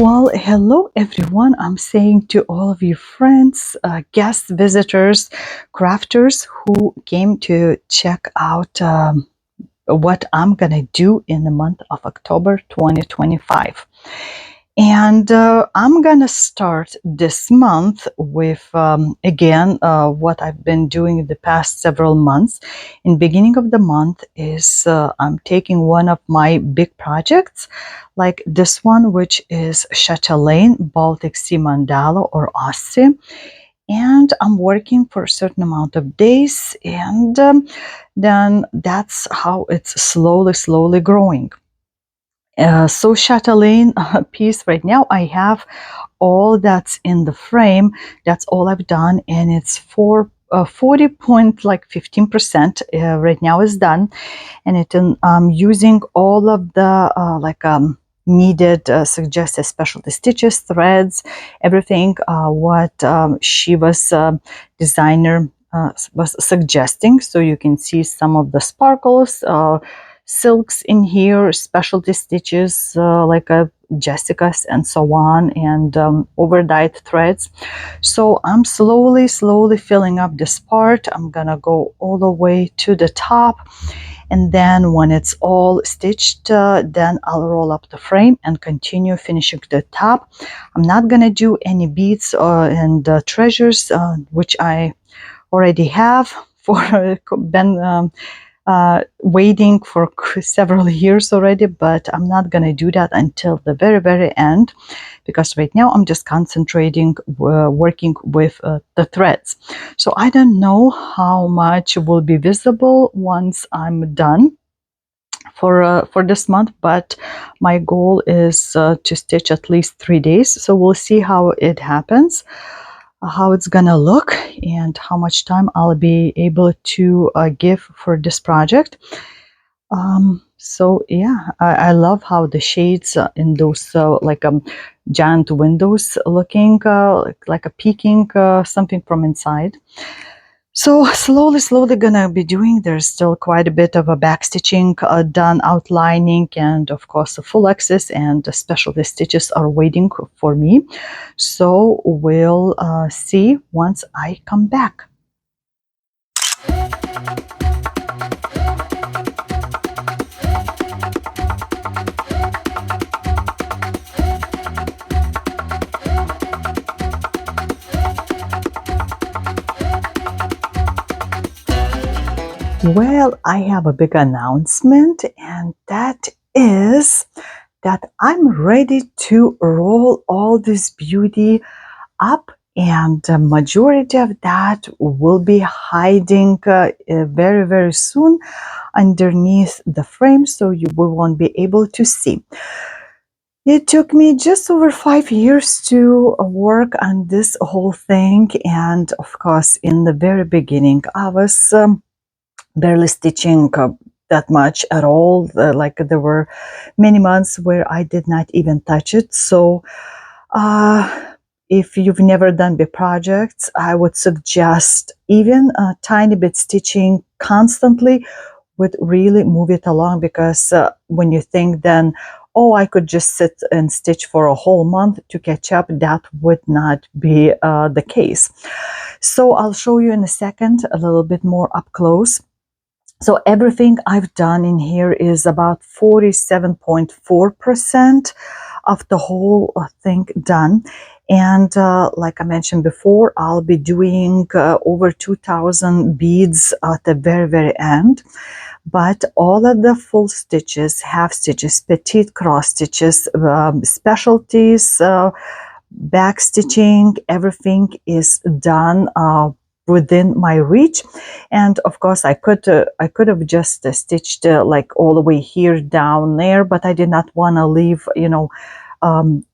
Well, hello everyone. I'm saying to all of you friends, guests, visitors, crafters who came to check out what I'm gonna do in the month of October 2025. And I'm gonna start this month with again what I've been doing the past several months. In beginning of the month is I'm taking one of my big projects, like this one, which is Chatelaine Baltic Sea Mandala or Aussie. And I'm working for a certain amount of days, and then that's how it's slowly growing. So Chatelaine piece right now, I have all that's in the frame. That's all I've done, and it's for 40 point like 15% right now is done, and I'm using all of the needed suggested specialty stitches, threads, everything what she was designer was suggesting. So you can see some of the sparkles, silks in here, specialty stitches like Jessica's and so on, and overdyed threads. So I'm slowly filling up this part. I'm gonna go all the way to the top, and then when it's all stitched, then I'll roll up the frame and continue finishing the top. I'm not gonna do any beads and treasures, which I already have for been waiting for several years already, but I'm not going to do that until the very end, because right now I'm just concentrating working with the threads. So I don't know how much will be visible once I'm done for this month, but my goal is to stitch at least 3 days. So we'll see how it happens, how it's gonna look, and how much time I'll be able to give for this project. So yeah, I love how the shades in those giant windows looking like a peeking something from inside. So slowly gonna be doing. There's still quite a bit of a backstitching done, outlining, and of course the full axis and the specialty stitches are waiting for me. So we'll see once I come back. Well, I have a big announcement, and that is that I'm ready to roll all this beauty up, and the majority of that will be hiding very soon underneath the frame, so you won't be able to see. It took me just over 5 years to work on this whole thing, and of course in the very beginning I was barely stitching that much at all. Like there were many months where I did not even touch it. So if you've never done big projects, I would suggest even a tiny bit stitching constantly would really move it along, because when you think then, oh, I could just sit and stitch for a whole month to catch up, that would not be the case. So I'll show you in a second a little bit more up close. So everything I've done in here is about 47.4% of the whole thing done. And like I mentioned before, I'll be doing over 2,000 beads at the very end. But all of the full stitches, half stitches, petite cross stitches, specialties, back stitching, everything is done within my reach. And of course I could have just stitched like all the way here down there, but I did not want to leave, you know,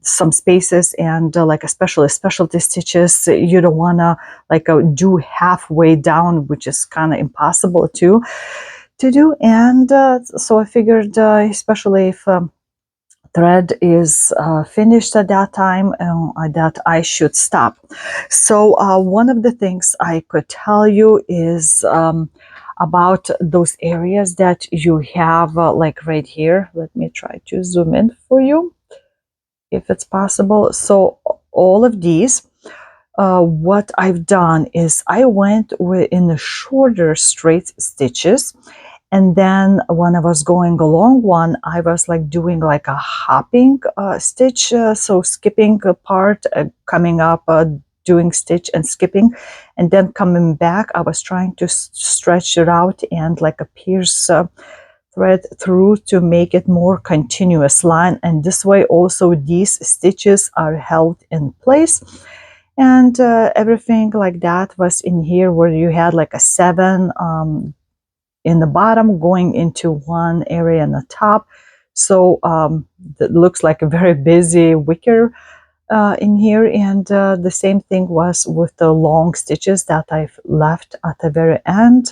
some spaces, and like especially specialty stitches, you don't want to like do halfway down, which is kind of impossible to do. And so I figured especially if thread is finished at that time, that I should stop. So one of the things I could tell you is about those areas that you have like right here. Let me try to zoom in for you. if it's possible. So all of these, what I've done is I went in the shorter straight stitches, and then when I was going a long one, I was like doing like a hopping stitch, so skipping a part, coming up, doing stitch and skipping, and then coming back. I was trying to stretch it out and like a pierce thread through to make it more continuous line, and this way also these stitches are held in place. And everything like that was in here, where you had like a 7 in the bottom going into one area in the top. So it looks like a very busy wicker in here. And the same thing was with the long stitches that I've left at the very end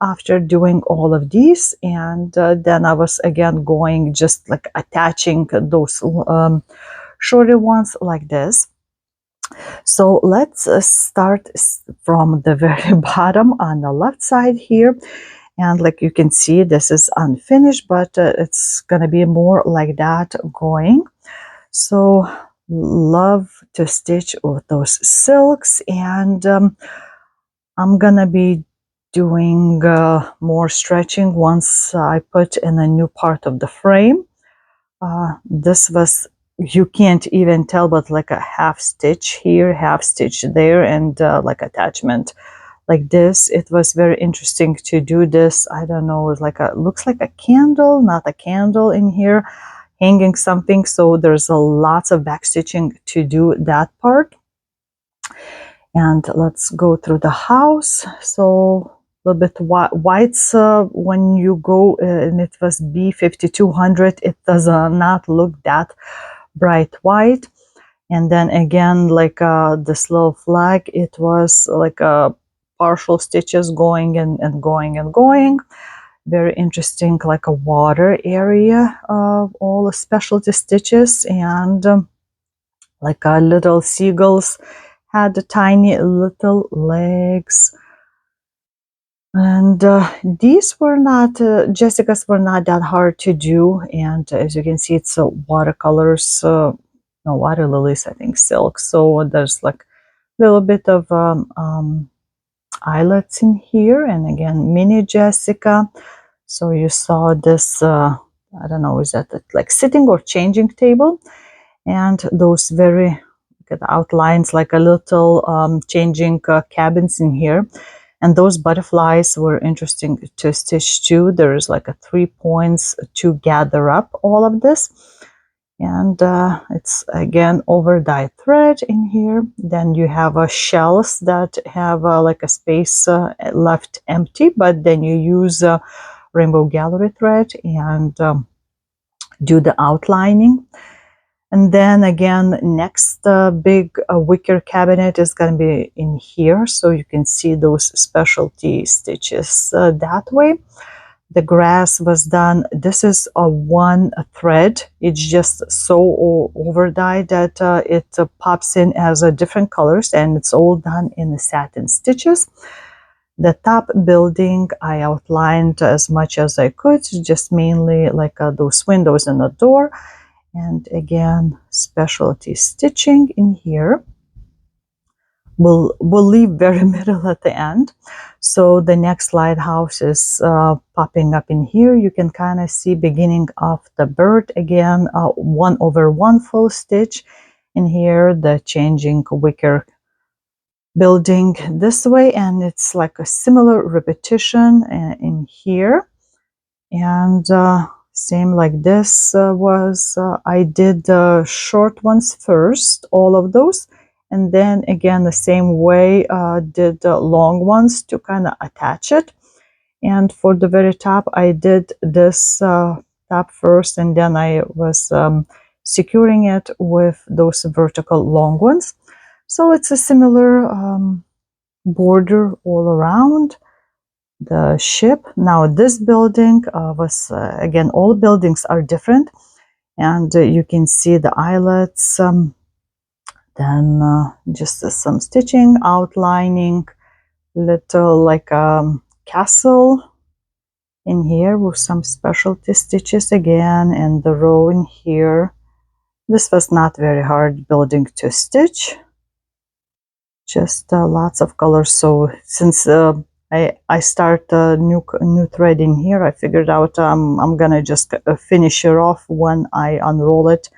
after doing all of these. And then I was again going just like attaching those shorter ones like this. So let's start from the very bottom on the left side here. And like you can see, this is unfinished, but it's gonna be more like that going. So love to stitch with those silks, and I'm gonna be doing more stretching once I put in a new part of the frame. This was, you can't even tell, but like a half stitch here, half stitch there, and like attachment like this. It was very interesting to do this. I don't know, it's like a, looks like a candle, not a candle in here, hanging something. So there's a lots of back stitching to do that part. And let's go through the house. So a little bit whites when you go, and it was B5200, it does not look that bright white. And then again, like this little flag, it was like a partial stitches going and going and going. Very interesting, like a water area of all the specialty stitches. And like little seagulls had the tiny little legs. And these were not, Jessica's were not that hard to do. And as you can see, it's watercolors, no, water lilies, I think silk. So there's like a little bit of eyelets in here. And again, mini Jessica. So you saw this, I don't know, is that like sitting or changing table? And those very good outlines, like a little changing cabins in here. And those butterflies were interesting to stitch too. There's like a 3 points to gather up all of this. And it's again over dye thread in here. Then you have shells that have like a space left empty, but then you use rainbow gallery thread and do the outlining. And then again, next big wicker cabinet is going to be in here, so you can see those specialty stitches that way. The grass was done. This is a one thread. It's just so over dyed that it pops in as different colors, and it's all done in the satin stitches. The top building I outlined as much as I could, just mainly like those windows and the door. And again, specialty stitching in here. We'll leave very middle at the end. So the next lighthouse is popping up in here. You can kind of see beginning of the bird again, 1/1 full stitch in here, the changing wicker building this way, and it's like a similar repetition in here. And same like this was, I did the short ones first, all of those, and then again the same way did the long ones to kind of attach it. And for the very top, I did this top first, and then I was securing it with those vertical long ones. So it's a similar border all around the ship. Now this building was again, all buildings are different, and you can see the eyelets, then just some stitching, outlining, little like castle in here with some specialty stitches again, and the row in here. This was not very hard building to stitch, just lots of colors. So since I start new threading here, I figured out I'm gonna just finish it off when I unroll it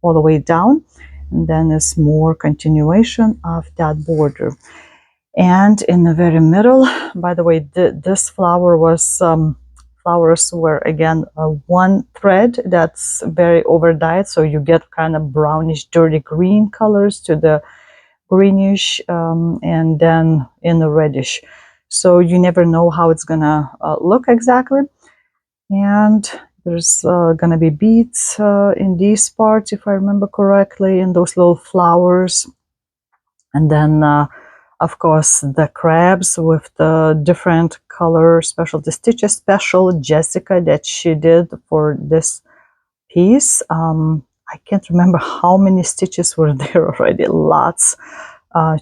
all the way down, and then it's more continuation of that border. And in the very middle, by the way, this flower was flowers were again one thread that's very over dyed, so you get kind of brownish dirty green colors to the greenish, and then in the reddish, so you never know how it's gonna look exactly. And there's gonna be beads in these parts, if I remember correctly, in those little flowers. And then of course the crabs with the different color specialty stitches, special Jessica that she did for this piece. I can't remember how many stitches were there already, lots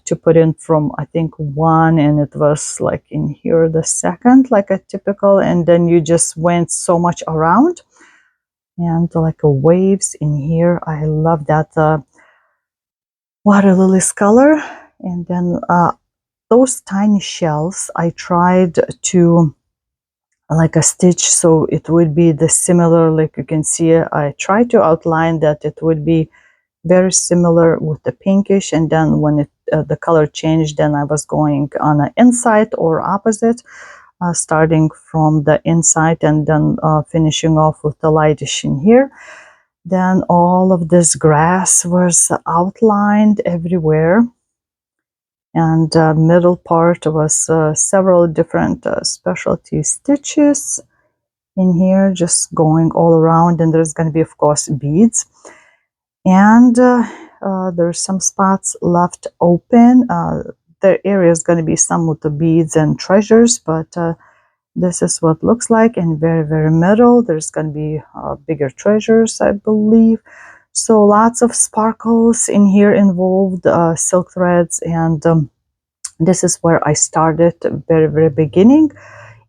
to put in, from I think one, and it was like in here the second, like a typical, and then you just went so much around, and like waves in here. I love that water lilies color. And then those tiny shells I tried to like a stitch so it would be the similar, like you can see I tried to outline that it would be very similar with the pinkish, and then when it the color changed, then I was going on the inside or opposite, starting from the inside and then finishing off with the lightish in here. Then all of this grass was outlined everywhere, and middle part was several different specialty stitches in here, just going all around, and there's going to be of course beads. And there's some spots left open. The area is going to be some with the beads and treasures, but this is what looks like. In very middle there's going to be bigger treasures, I believe. So lots of sparkles in here involved, silk threads, and this is where I started very beginning.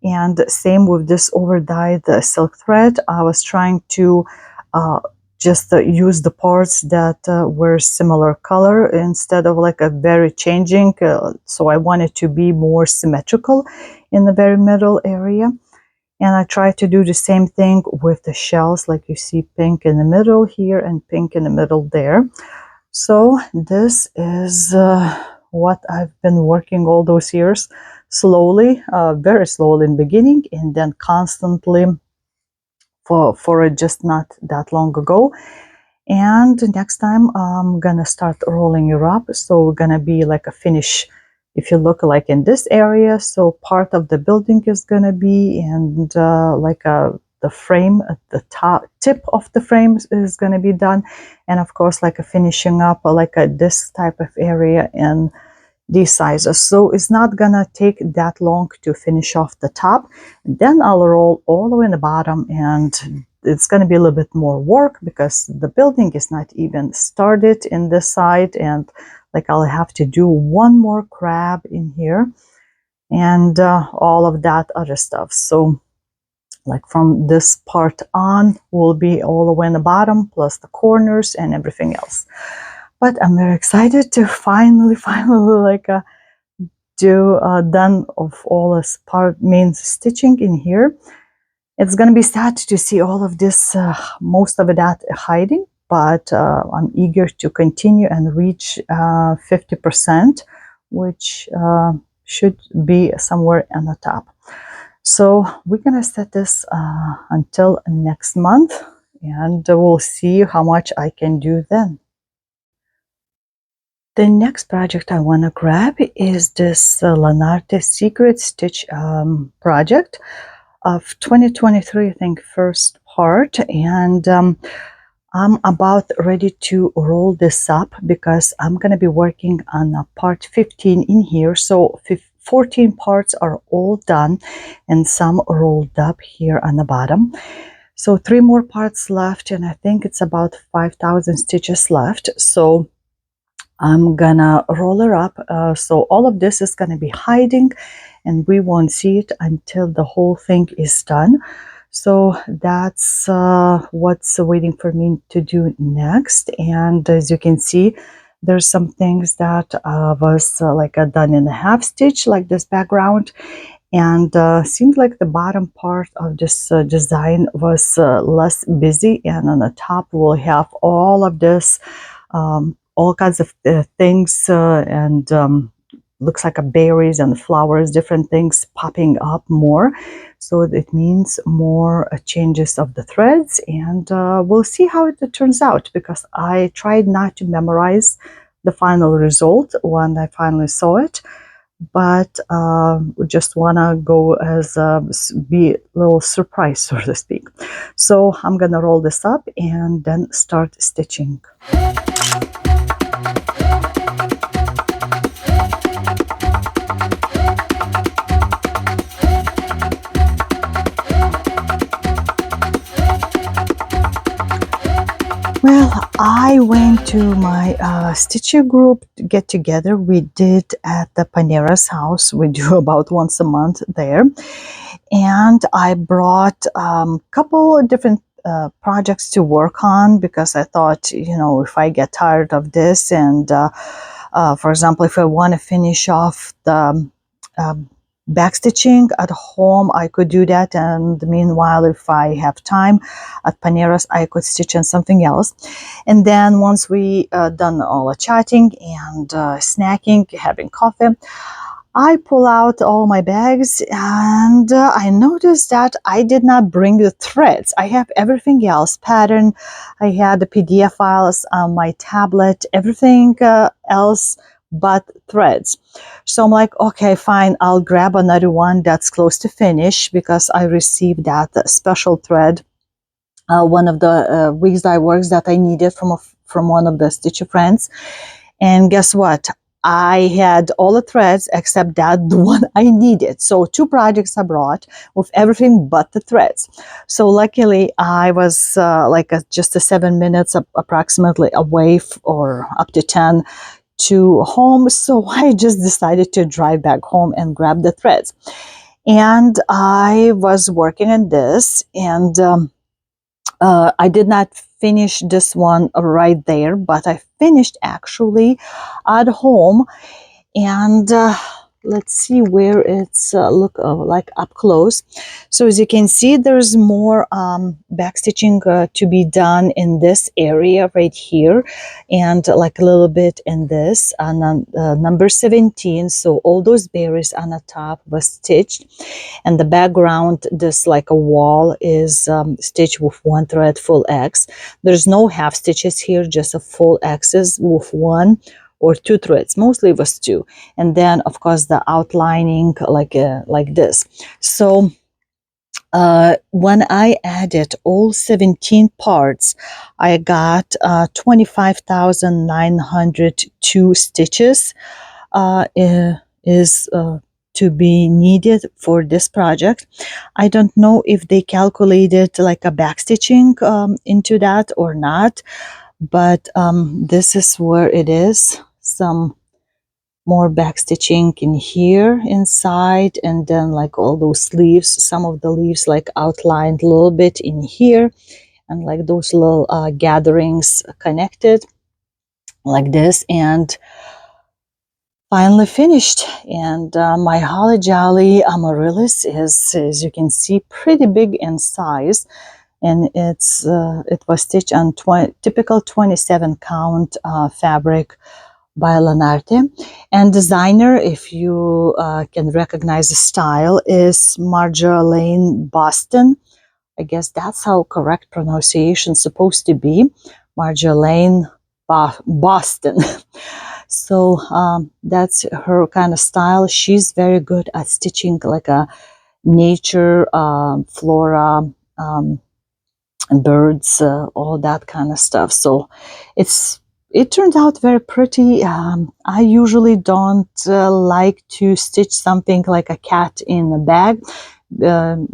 And same with this over dyed silk thread. I was trying to just use the parts that were similar color instead of like a very changing, so I wanted to be more symmetrical in the very middle area. And I tried to do the same thing with the shells, like you see pink in the middle here and pink in the middle there. So this is what I've been working all those years, slowly, very slowly in the beginning, and then constantly for just not that long ago. And next time I'm gonna start rolling it up, so we're gonna be like a finish. If you look like in this area, so part of the building is gonna be, and like the frame at the top tip of the frame is gonna be done, and of course like a finishing up like this type of area in these sizes. So it's not gonna take that long to finish off the top. Then I'll roll all the way in the bottom, and it's going to be a little bit more work because the building is not even started in this side, and like I'll have to do one more crab in here and all of that other stuff. So like from this part on will be all the way in the bottom plus the corners and everything else. But I'm very excited to finally like do done of all this part main stitching in here. It's going to be sad to see all of this, most of that hiding, but I'm eager to continue and reach 50%, which should be somewhere on the top. So we're going to set this until next month, and we'll see how much I can do then. The next project I want to grab is this Lanarte Secret Stitch project of 2023, I think, first part. And I'm about ready to roll this up because I'm going to be working on part 15 in here. So 14 parts are all done and some rolled up here on the bottom. So 3 more parts left, and I think it's about 5,000 stitches left. So I'm gonna roll her up. So all of this is gonna be hiding and we won't see it until the whole thing is done. So that's what's waiting for me to do next. And as you can see, there's some things that was like done in a half stitch, like this background. And seems like the bottom part of this design was less busy. And on the top, we'll have all of this, all kinds of things and looks like a berries and flowers, different things popping up more. So it means more changes of the threads, and we'll see how it turns out, because I tried not to memorize the final result when I finally saw it, but we just want to go as be a little surprised, so to speak. So I'm gonna roll this up and then start stitching. Well, I went to my stitcher group get together. We did at the Panera's house. We do about once a month there. And I brought a couple of different projects to work on, because I thought, you know, if I get tired of this and, for example, if I want to finish off the backstitching at home, I could do that, and meanwhile, if I have time at Panera's, I could stitch on something else. And then once we done all the chatting and snacking, having coffee, I pull out all my bags, and I noticed that I did not bring the threads. I have everything else, pattern, I had the PDF files on my tablet, everything else but threads. So I'm like, okay, fine, I'll grab another one that's close to finish, because I received that special thread one of the weeks I worked that I needed from one of the stitcher friends. And guess what? I had all the threads except that the one I needed. So 2 projects I brought with everything but the threads. So luckily I was just 7 minutes approximately away, or up to 10, to home. So I just decided to drive back home and grab the threads. And I was working on this, and I did not finish this one right there, but I finished actually at home. And let's see where it's look like up close. So as you can see, there's more backstitching to be done in this area right here, and like a little bit in this number 17. So all those berries on the top was stitched, and the background, this like a wall, is stitched with 1 thread full X. There's no half stitches here, just a full X's with 1 or 2 threads. Mostly it was 2, and then of course the outlining like this. So when I added all 17 parts, I got 25,902 stitches is to be needed for this project. I don't know if they calculated like a backstitching into that or not, but this is where it is. Some more backstitching in here inside, and then like all those leaves, some of the leaves like outlined a little bit in here, and like those little gatherings connected like this, and finally finished. And my Holly Jolly amaryllis is, as you can see, pretty big in size, and it was stitched on typical 27 count fabric by Lanarte. And designer, if you can recognize the style, is Marjolaine Boston. I guess that's how correct pronunciation is supposed to be. Marjolaine Boston. So that's her kind of style. She's very good at stitching like a nature, flora, birds, all that kind of stuff. So it turned out very pretty. I usually don't like to stitch something like a cat in a bag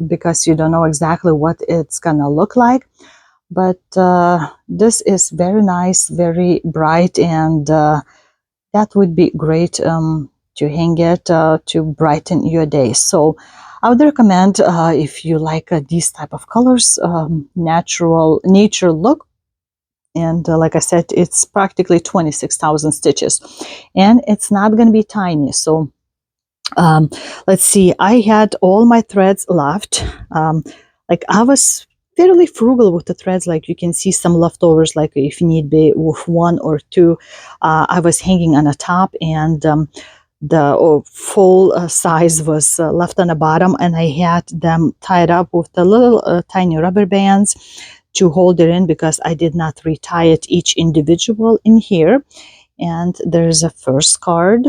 because you don't know exactly what it's gonna look like. But this is very nice, very bright, and that would be great to hang it to brighten your day. So I would recommend if you like these type of colors, nature look. And like I said, it's practically 26,000 stitches, and it's not going to be tiny. So um, let's see, I had all my threads left. Like I was fairly frugal with the threads, like you can see some leftovers, like if you need be with one or two. I was hanging on the top, and the full size was left on the bottom, and I had them tied up with the little tiny rubber bands to hold it in, because I did not retie it each individual in here. And there's a first card.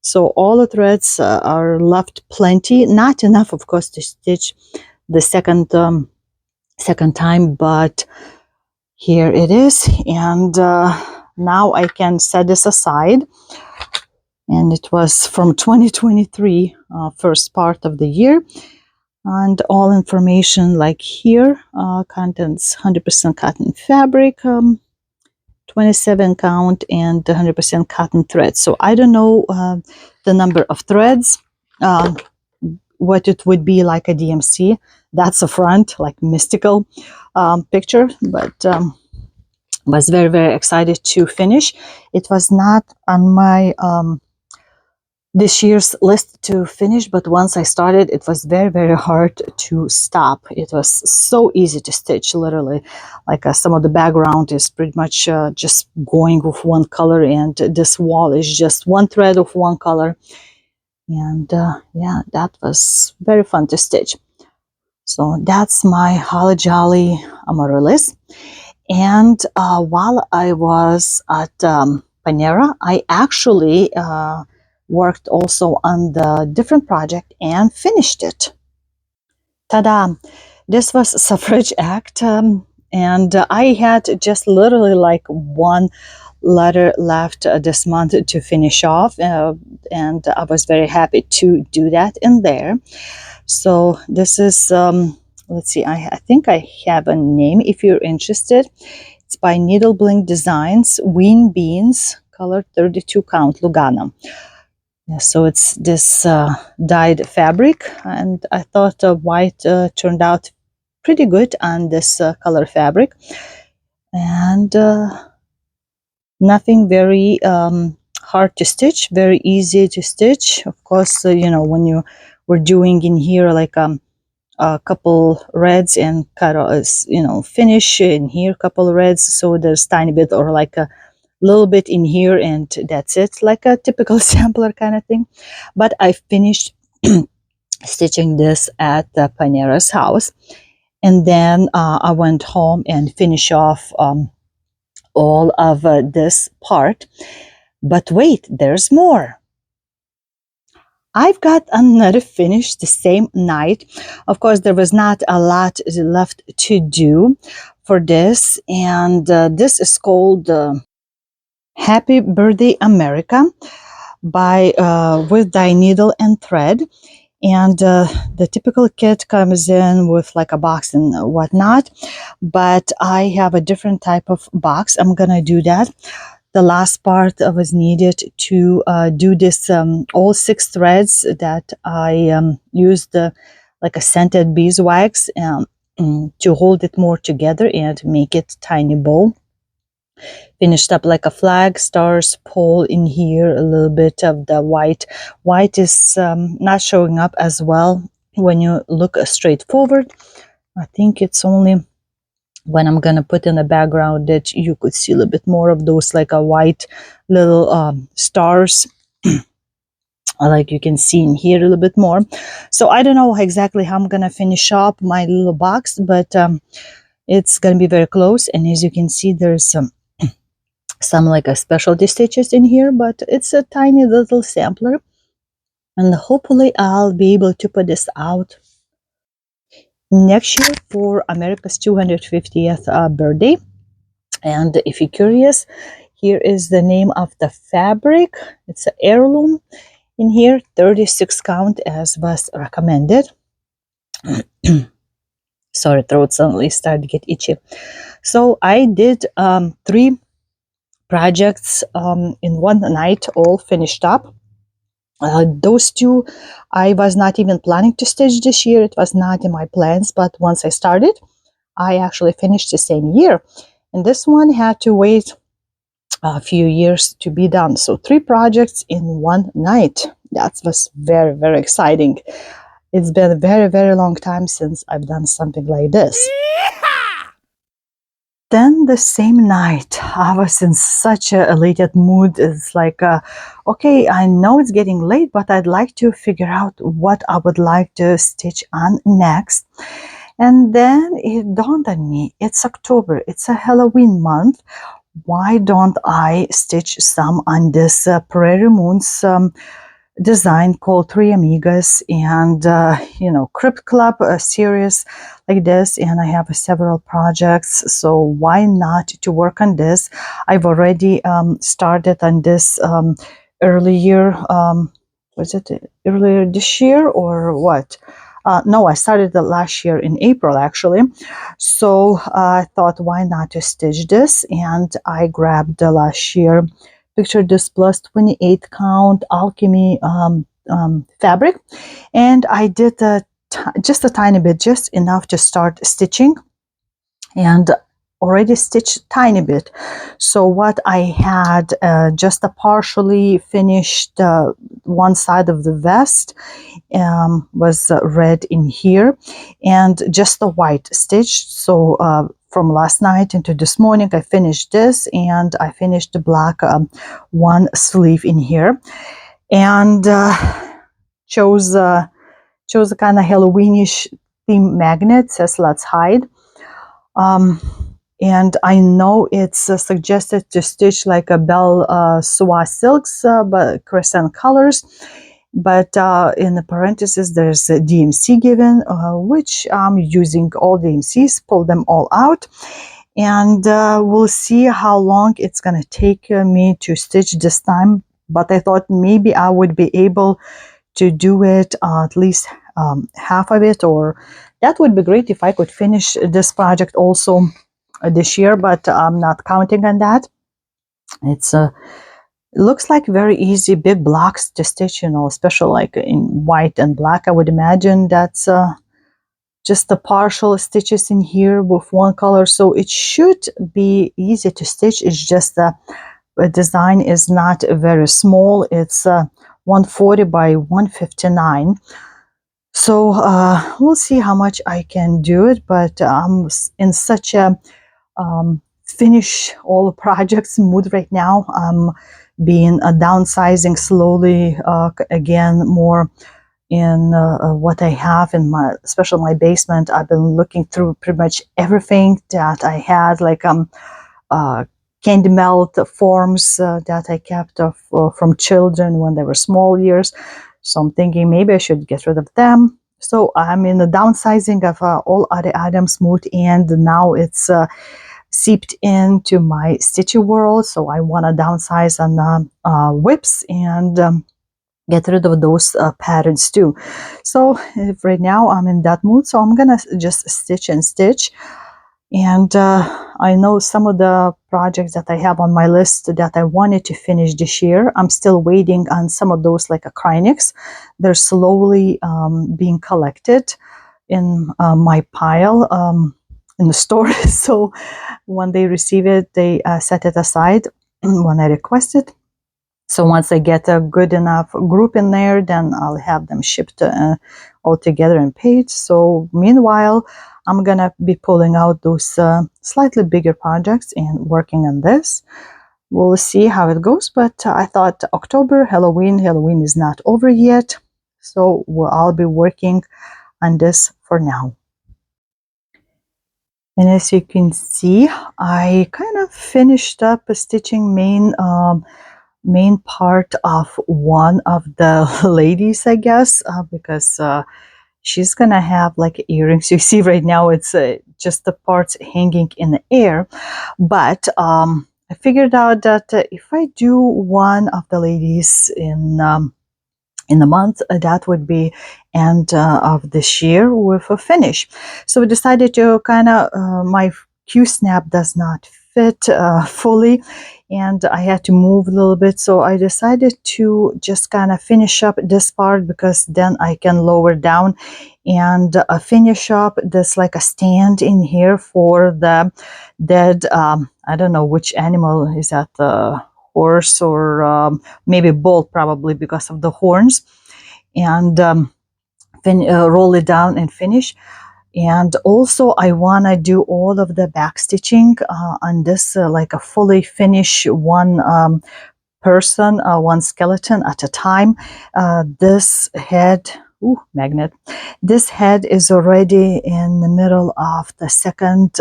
So all the threads are left plenty, not enough, of course, to stitch the second time, but here it is. And now I can set this aside. And it was from 2023, first part of the year. And all information like here, contents 100% cotton fabric, 27 count, and 100% cotton threads. So I don't know the number of threads, what it would be like a DMC. That's a front, like mystical picture, but was very, very excited to finish. It was not on my this year's list to finish, but once I started, it was very, very hard to stop. It was so easy to stitch, literally. Like some of the background is pretty much just going with one color, and this wall is just one thread of one color. And yeah, that was very fun to stitch. So that's my Holly Jolly Amaryllis. And while I was at Panera, I actually worked also on the different project and finished it. Ta-da! This was Suffrage Act, and I had just literally like one letter left this month to finish off, and I was very happy to do that in there. So this is, let's see, I think I have a name if you're interested. It's by Needle Blink Designs, Ween Beans, color 32 count, Lugana. Yeah, so it's this dyed fabric, and I thought white turned out pretty good on this color fabric, and nothing very hard to stitch, very easy to stitch. Of course, you know, when you were doing in here like a couple reds and cut, you know, finish in here, couple reds, so there's tiny bit or like a little bit in here, and that's it, like a typical sampler kind of thing. But I finished stitching this at the Panera's house, and then I went home and finished off all of this part. But wait, there's more. I've got another finish the same night. Of course, there was not a lot left to do for this, and this is called Happy Birthday America by with dye needle and thread. And the typical kit comes in with like a box and whatnot, but I have a different type of box. I'm gonna do that. The last part was needed to do this, all 6 threads that I used like a scented beeswax to hold it more together and make it tiny bow. Finished up like a flag, stars, pole in here, a little bit of the white. White is not showing up as well when you look straight forward. I think it's only when I'm gonna put in the background that you could see a little bit more of those like a white little stars. Like you can see in here a little bit more. So I don't know exactly how I'm gonna finish up my little box, but it's gonna be very close. And as you can see, there's some like a specialty stitches in here, but it's a tiny little sampler, and hopefully I'll be able to put this out next year for America's 250th birthday. And if you're curious, here is the name of the fabric. It's an heirloom in here, 36 count as was recommended. Sorry, throat suddenly started to get itchy. So I did 3 projects in one night, all finished up. Those two, I was not even planning to stitch this year. It was not in my plans, but once I started, I actually finished the same year. And this one had to wait a few years to be done. So 3 projects in one night. That was very, very exciting. It's been a very, very long time since I've done something like this. Then the same night, I was in such a elated mood. It's like, okay, I know it's getting late, but I'd like to figure out what I would like to stitch on next. And then it dawned on me, it's October, it's a Halloween month. Why don't I stitch some on this Prairie Moons design called Three Amigas and, Crypt Club series like this. And I have several projects. So why not to work on this? I've already started on this earlier. Was it earlier this year or what? No, I started the last year in April actually. So I thought, why not to stitch this? And I grabbed the last year, picture this plus 28 count alchemy fabric, and I did just a tiny bit, just enough to start stitching, and already stitched tiny bit. So what I had, just a partially finished one side of the vest was red in here, and just the white stitched. So from last night into this morning, I finished this, and I finished the black one sleeve in here, and chose a kind of Halloweenish theme magnet. Says "Let's hide." Um, and I know it's suggested to stitch like a Belle Soie silks, but crescent colors. But in the parentheses, there's a DMC given, which I'm using all DMCs, pull them all out. And we'll see how long it's going to take me to stitch this time. But I thought maybe I would be able to do it at least half of it, or that would be great if I could finish this project also this year, but I'm not counting on that. It's it looks like very easy, big blocks to stitch, especially like in white and black. I would imagine that's just the partial stitches in here with one color, so it should be easy to stitch. It's just the design is not very small. It's 140 by 159. So we'll see how much I can do it, but I'm in such a finish all projects mood right now. I'm being downsizing slowly again, more in what I have in my, especially my basement. I've been looking through pretty much everything that I had, like candy melt forms that I kept from children when they were small years. So I'm thinking maybe I should get rid of them. So I'm in the downsizing of all other items mood, and now it's seeped into my stitchy world. So I want to downsize on whips and get rid of those patterns too. So right now I'm in that mood. So I'm gonna just stitch and stitch. And I know some of the projects that I have on my list that I wanted to finish this year. I'm still waiting on some of those, like acrylics. They're slowly being collected in my pile in the store. So when they receive it, they set it aside when I request it. So once I get a good enough group in there, then I'll have them shipped all together and paid. So meanwhile, I'm gonna be pulling out those slightly bigger projects and working on this. We'll see how it goes, but I thought October, Halloween is not over yet. So I'll be working on this for now. And as you can see, I kind of finished up stitching main part of one of the ladies, I guess, because she's gonna have like earrings. You see right now it's just the parts hanging in the air, but I figured out that if I do one of the ladies in the month, that would be end of this year with a finish. So we decided to kind of my Q-snap does not fit fully, and I had to move a little bit. So I decided to just kind of finish up this part, because then I can lower down and finish up this like a stand in here for the dead, I don't know which animal is that, the horse or maybe bull, probably because of the horns, and roll it down and finish. And also I want to do all of the back stitching on this, like a fully finish one person, one skeleton at a time. This head, ooh, magnet. This head is already in the middle of the second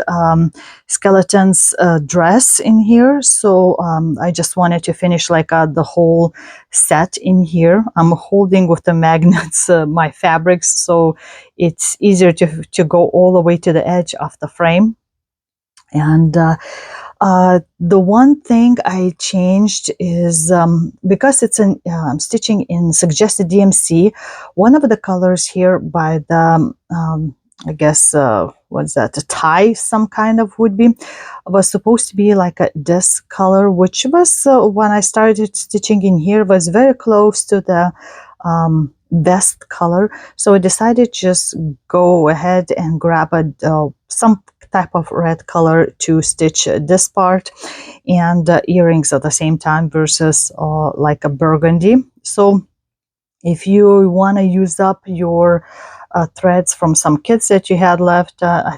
skeleton's dress in here. So I just wanted to finish like the whole set in here. I'm holding with the magnets my fabrics, so it's easier to go all the way to the edge of the frame. And the one thing I changed is, because it's I'm stitching in suggested DMC, one of the colors here by the, I guess, what's that, a tie, some kind of would be, was supposed to be like this color, which was, when I started stitching in here, was very close to the vest color. So I decided just go ahead and grab some type of red color to stitch this part, and earrings at the same time, versus like a burgundy. So if you want to use up your threads from some kits that you had left, I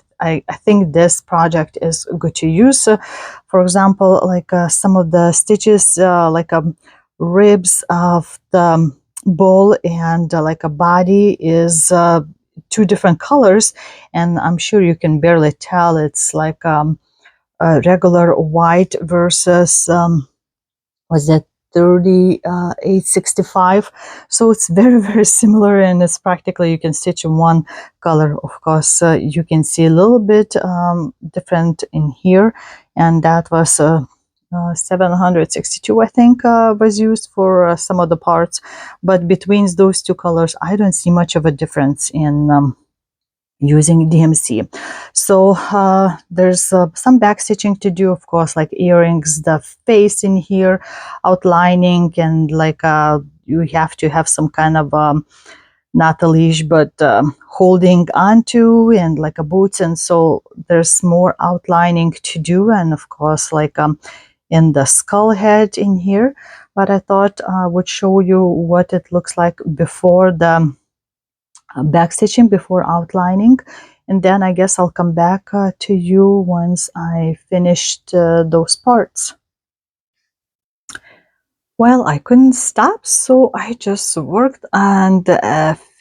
think this project is good to use. For example, like some of the stitches, like ribs of the bull and like a body is two different colors, and I'm sure you can barely tell. It's like a regular white versus was that 3865. So it's very, very similar, and it's practically, you can stitch in one color. Of course, you can see a little bit different in here, and that was 762, I think, was used for some of the parts. But between those two colors, I don't see much of a difference in using DMC. So there's some back stitching to do, of course, like earrings, the face in here, outlining, and like you have to have some kind of not a leash, but holding onto, and like a boots. And so there's more outlining to do, and of course, like in the skull head in here. But I thought I would show you what it looks like before the back stitching, before outlining, and then I guess I'll come back to you once I finished those parts. Well, I couldn't stop, so I just worked and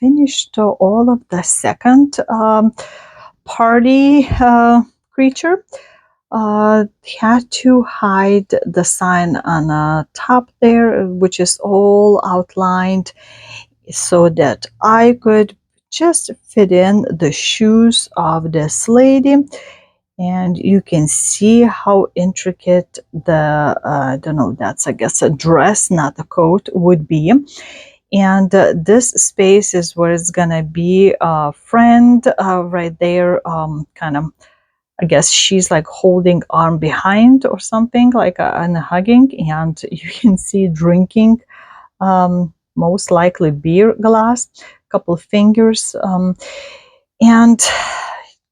finished all of the second party creature. Had to hide the sign on the top there, which is all outlined, so that I could just fit in the shoes of this lady. And you can see how intricate the, I don't know, that's, I guess, a dress, not a coat, would be. And this space is where it's gonna be a friend right there, kind of, I guess she's like holding arm behind or something, like and hugging, and you can see drinking, most likely beer glass, couple of fingers, and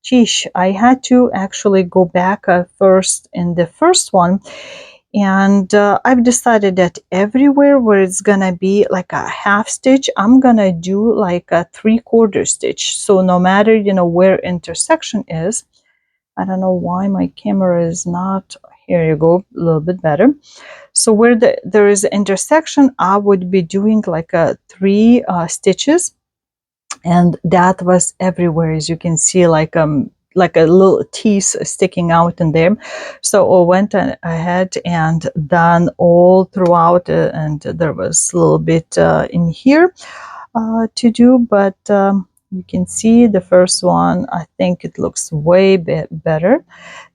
geesh, I had to actually go back first in the first one, and I've decided that everywhere where it's gonna be like a half stitch, I'm gonna do like a 3/4 stitch. So no matter, you know, where intersection is, I don't know why my camera is not, here you go, a little bit better. So where there is an intersection, I would be doing like a 3 stitches, and that was everywhere, as you can see, like a little teeth sticking out in there. So I went ahead and done all throughout, and there was a little bit in here to do, but you can see the first one, I think it looks way better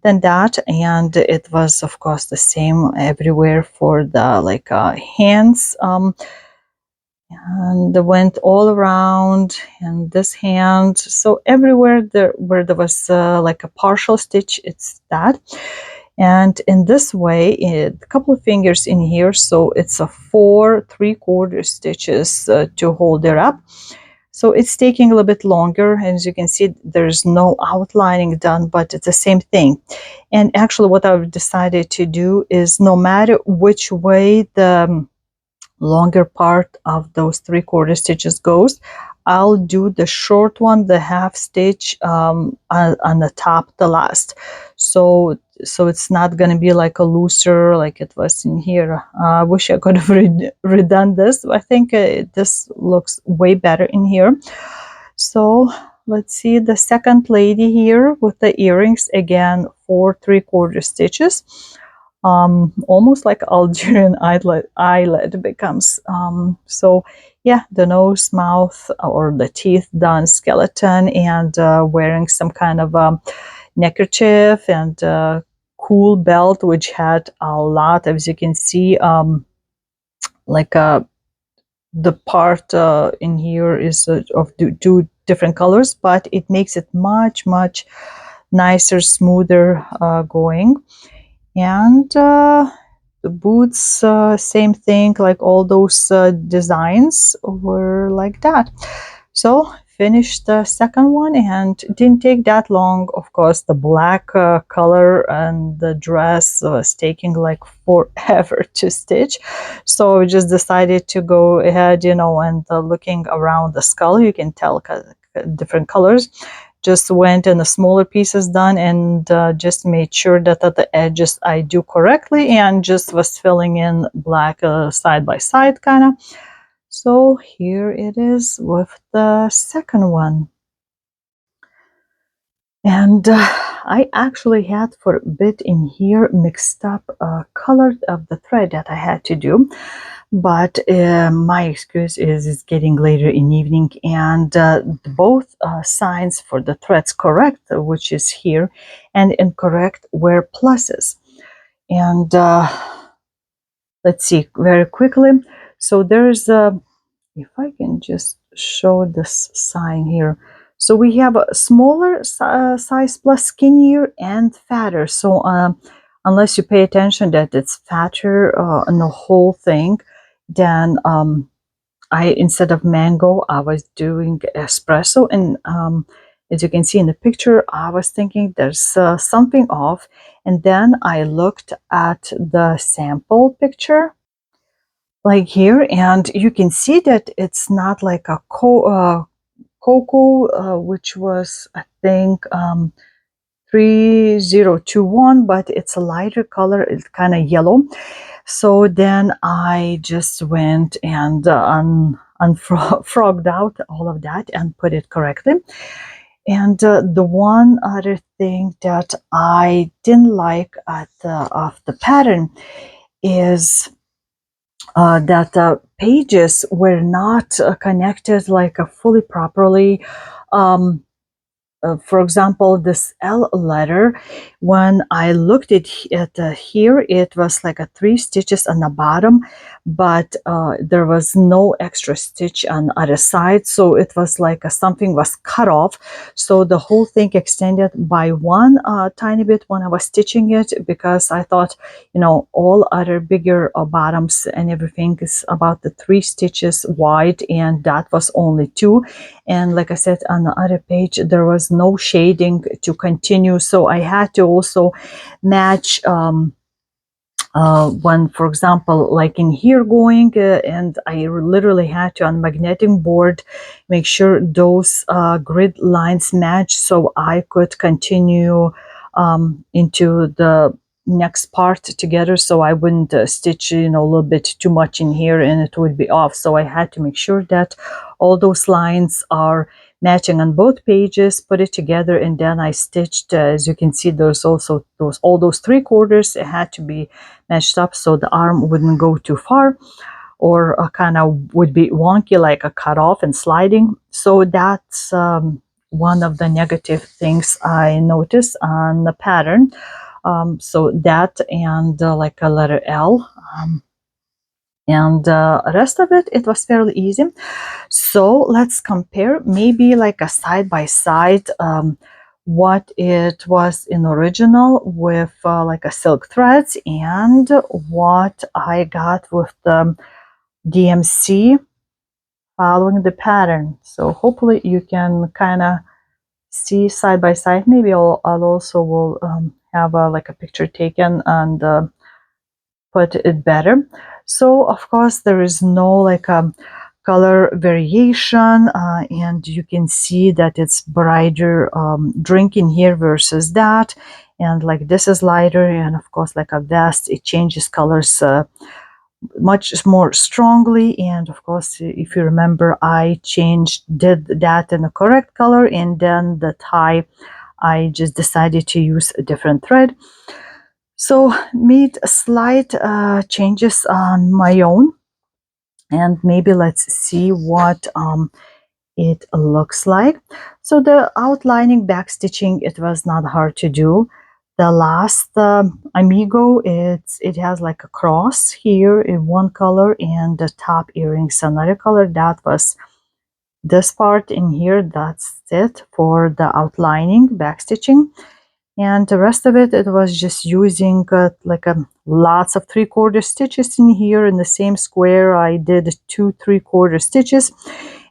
than that. And it was, of course, the same everywhere for the like hands, and went all around, and this hand, so everywhere there where there was like a partial stitch, it's that. And in this way, a couple of fingers in here, so it's a 4 3/4 stitches to hold it up. So it's taking a little bit longer, and as you can see, there's no outlining done, but it's the same thing. And actually what I've decided to do is, no matter which way the longer part of those 3/4 stitches goes, I'll do the short one, the half stitch, on the top, the last. So it's not going to be like a looser like it was in here. I wish I could have redone this. I think this looks way better in here. So let's see the second lady here with the earrings. Again, 4 3/4 stitches, almost like Algerian eyelid becomes. So yeah, the nose, mouth, or the teeth done, skeleton, and wearing some kind of neckerchief and cool belt, which had a lot, as you can see, like the part in here is of two different colors, but it makes it much nicer, smoother going. And the boots, same thing, like all those designs were like that. So finished the second one, and it didn't take that long. Of course, the black color and the dress was taking like forever to stitch, so we just decided to go ahead, and looking around the skull, you can tell different colors. Just went in the smaller pieces done, and just made sure that at the edges I do correctly, and just was filling in black side by side kind of. So here it is with the second one. And I actually had for a bit in here mixed up color of the thread that I had to do. But my excuse is it's getting later in evening, and both signs for the threads correct, which is here, and incorrect were pluses. And let's see very quickly. So there's if I can just show this sign here. So we have a smaller size plus skinnier and fatter. So unless you pay attention that it's fatter in the whole thing, then I, instead of mango, I was doing espresso. And as you can see in the picture, I was thinking there's something off. And then I looked at the sample picture like here, and you can see that it's not like a cocoa, which was, I think, 3021, but it's a lighter color. It's kind of yellow. So then I just went and unfrogged out all of that and put it correctly. And the one other thing that I didn't like of the pattern is that pages were not connected like fully properly. Um, for example, this L letter, when I looked at here, it was like a 3 stitches on the bottom, but there was no extra stitch on other side. So it was like something was cut off. So the whole thing extended by one tiny bit when I was stitching it, because I thought, all other bigger bottoms and everything is about the 3 stitches wide, and that was only 2. And like I said, on the other page, there was no shading to continue. So I had to also match when, for example, like in here going, and I literally had to, on magnetic board, make sure those grid lines match so I could continue into the next part together, so I wouldn't stitch a little bit too much in here and it would be off. So I had to make sure that all those lines are matching on both pages, put it together, and then I stitched, as you can see, there's also all those 3/4 it had to be matched up so the arm wouldn't go too far, or kind of would be wonky like a cut off and sliding. So that's one of the negative things I noticed on the pattern. So that, and like a letter L, And rest of it, it was fairly easy. So let's compare maybe like a side by side, what it was in original with like a silk threads and what I got with the DMC following the pattern. So hopefully you can kind of see side by side. Maybe I'll also will have like a picture taken and put it better. So of course there is no like a color variation, and you can see that it's brighter drink in here versus that, and like this is lighter, and of course like a vest, it changes colors much more strongly. And of course, if you remember, I did that in the correct color, and then the tie I just decided to use a different thread. So made slight changes on my own, and maybe let's see what it looks like. So the outlining backstitching, it was not hard to do. The last amigo, it has like a cross here in one color, and the top earrings another color. That was this part in here. That's it for the outlining backstitching. And the rest of it, it was just using like lots of 3/4 stitches in here. In the same square I did 2 3/4 stitches,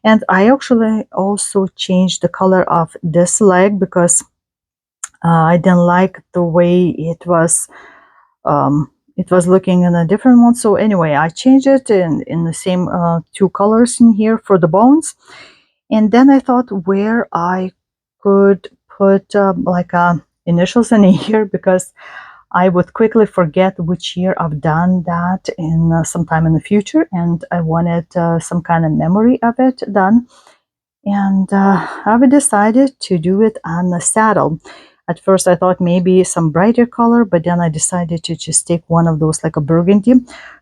and I actually also changed the color of this leg because I didn't like the way it was looking in a different one. So anyway, I changed it in the same 2 colors in here for the bones. And then I thought where I could put like initials in here, because I would quickly forget which year I've done that in sometime in the future, and I wanted some kind of memory of it done. And I've decided to do it on the saddle. At first I thought maybe some brighter color, but then I decided to just take one of those like a burgundy.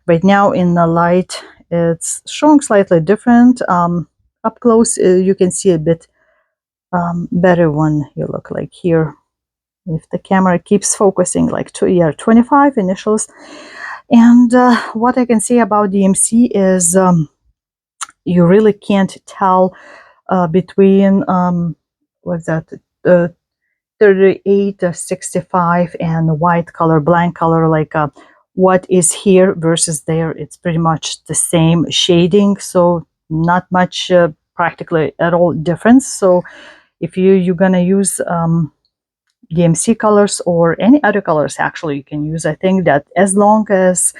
Right now in the light it's showing slightly different. Up close you can see a bit better when you look like here. If the camera keeps focusing like 25 initials. And what I can say about DMC is you really can't tell between what's that, 38 65 and white color, blank color, like what is here versus there. It's pretty much the same shading, so not much practically at all difference. So if you're gonna use DMC colors or any other colors, actually you can use, I think that as long as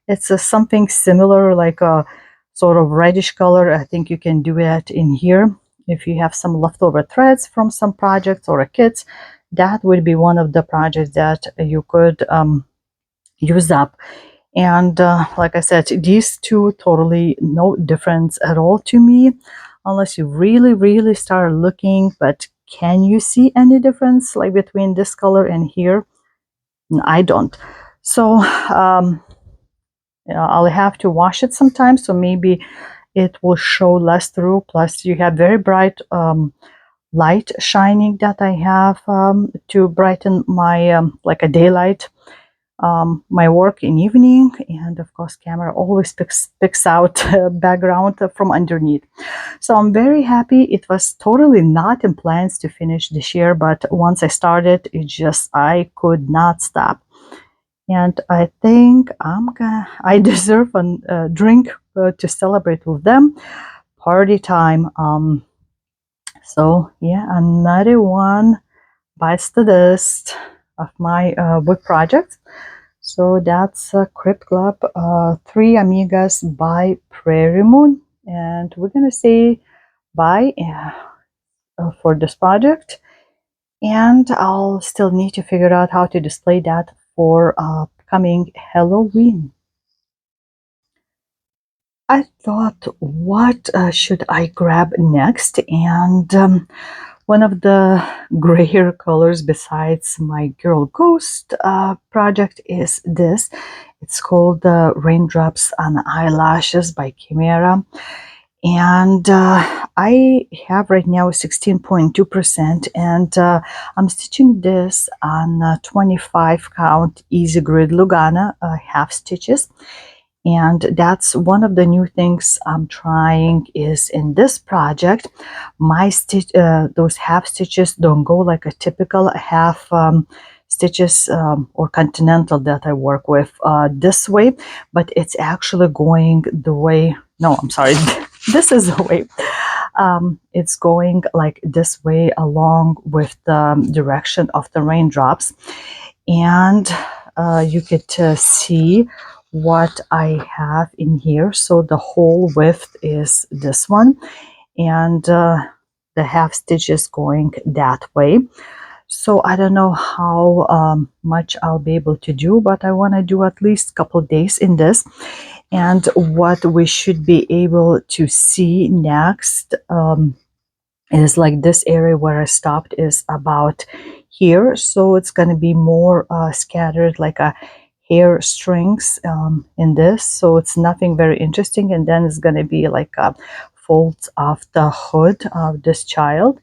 it's something similar like a sort of reddish color, I think you can do it in here. If you have some leftover threads from some projects or a kits, that would be one of the projects that you could use up. And like I said, these two totally no difference at all to me, unless you really start looking. But can you see any difference like between this color and here? I don't. So I'll have to wash it sometime, so maybe it will show less through. Plus you have very bright light shining that I have to brighten my like a daylight my work in evening. And of course camera always picks out background from underneath. So I'm very happy. It was totally not in plans to finish this year, but once I started, I could not stop. And I think I deserve a drink to celebrate with them. Party time. So yeah, another one bites the dust of my book project. So that's Crypt Club 3 Amigas by Prairie Moon. And we're going to say bye for this project. And I'll still need to figure out how to display that for upcoming Halloween. I thought, what should I grab next? And one of the grayer colors besides my Girl Ghost project is this. It's called Raindrops on Eyelashes by Chimera. And I have right now 16.2%, and I'm stitching this on 25 count easy grid Lugana half stitches. And that's one of the new things I'm trying is in this project. My stitch, those half stitches don't go like a typical half stitches or continental that I work with this way, but it's actually going the way, no, I'm sorry, this is the way. It's going like this way along with the direction of the raindrops. And you get to see what I have in here. So the whole width is this one, and the half stitch is going that way. So I don't know how much I'll be able to do, but I want to do at least a couple days in this. And what we should be able to see next is like this area where I stopped is about here. So it's going to be more scattered like a hair strings in this. So it's nothing very interesting. And then it's going to be like a folds of the hood of this child.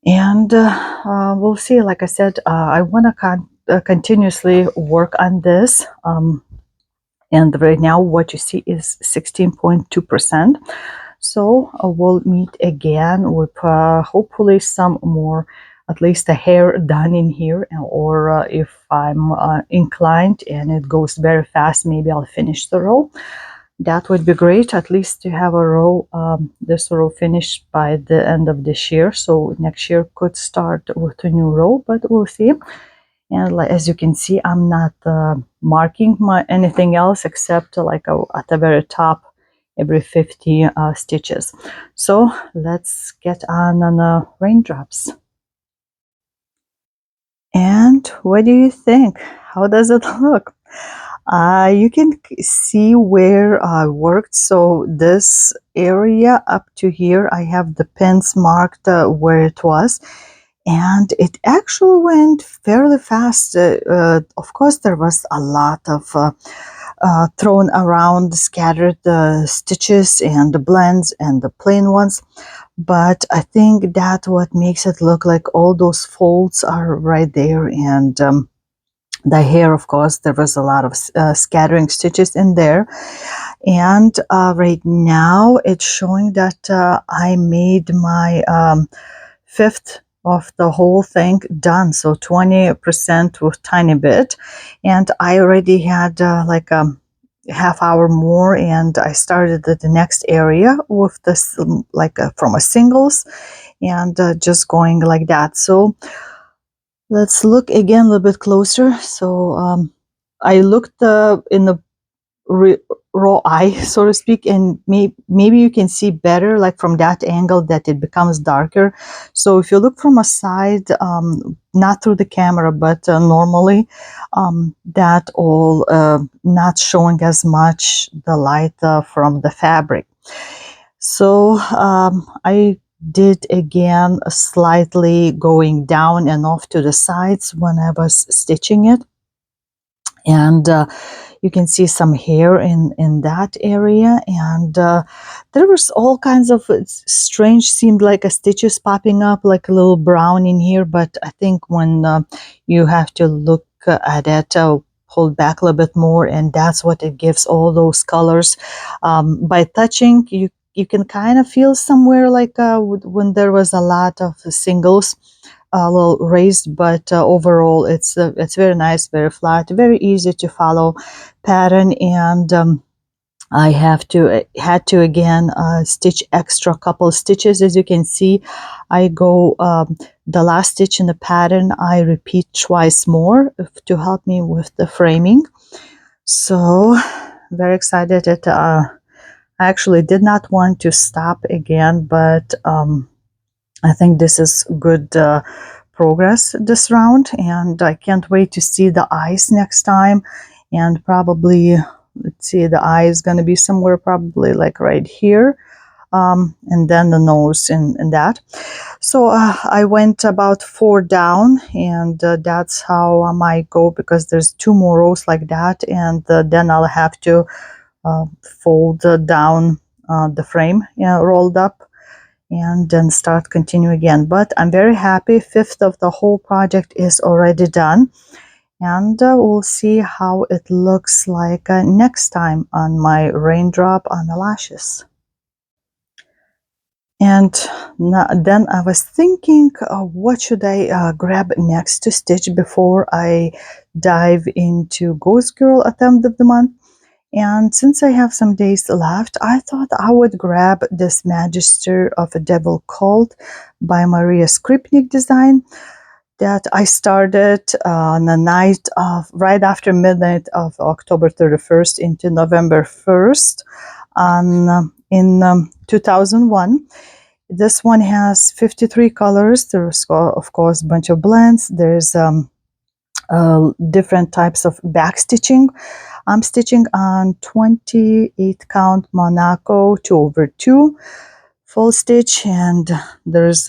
And we'll see. Like I said, I want to continuously work on this. And right now what you see is 16.2%. So we'll meet again with hopefully some more, at least a hair done in here, or if I'm inclined and it goes very fast, maybe I'll finish the row. That would be great, at least to have a row, this row finished by the end of this year. So next year could start with a new row, but we'll see. And like, as you can see, I'm not marking anything else except like at the very top every 50 stitches. So let's get on the raindrops. And what do you think? How does it look? You can see where I worked. So this area up to here, I have the pins marked where it was. And it actually went fairly fast. Of course, there was a lot of thrown around, scattered stitches and the blends and the plain ones. But I think that what makes it look like all those folds are right there. And the hair, of course, there was a lot of scattering stitches in there. And right now it's showing that I made my fifth of the whole thing done, so 20% with tiny bit. And I already had like a half hour more, and I started at the next area with this like from a singles, and just going like that. So let's look again a little bit closer. So I looked in the raw eye, so to speak, and maybe you can see better like from that angle that it becomes darker. So if you look from a side, not through the camera but normally, that all not showing as much the light from the fabric. So I did again slightly going down and off to the sides when I was stitching it, and you can see some hair in that area. And there was all kinds of strange, seemed like a stitches popping up like a little brown in here, but I think when you have to look at it, pull back a little bit more, and that's what it gives all those colors. By touching, you can kind of feel somewhere like when there was a lot of singles, a little raised, but overall it's very nice, very flat, very easy to follow pattern. And I had to again stitch extra couple stitches. As you can see, I go the last stitch in the pattern, I repeat twice more to help me with the framing. So very excited that I actually did not want to stop again, but I think this is good progress this round, and I can't wait to see the eyes next time. And probably, let's see, the eye is going to be somewhere probably like right here, and then the nose and that. So I went about 4 down, and that's how I might go, because there's 2 more rows like that, and then I'll have to fold down the frame, rolled up, and then start continue again. But I'm very happy, 5th of the whole project is already done. and we'll see how it looks like next time on my raindrop on the lashes. And then I was thinking, what should I grab next to stitch before I dive into Ghost Girl attempt of the month. And since I have some days left, I thought I would grab this Magister of a Devil Cult by Maria Skripnik design that I started on the night of right after midnight of October 31st into November 1st in 2001. This one has 53 colors. There's, of course, a bunch of blends. There's different types of back stitching. I'm stitching on 28 count Monaco 2/2 full stitch, and there's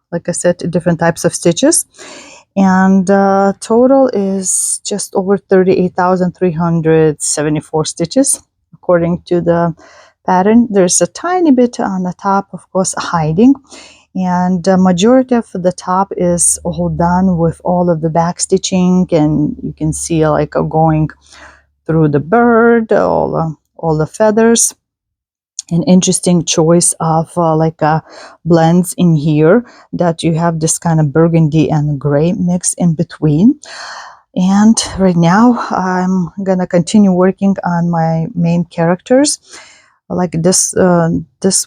like I said, different types of stitches, and total is just over 38,374 stitches according to the pattern. There's a tiny bit on the top, of course, hiding, and the majority of the top is all done with all of the back stitching, and you can see like going through the bird, all the feathers. An interesting choice of blends in here, that you have this kind of burgundy and gray mix in between. And right now I'm gonna continue working on my main characters. Like this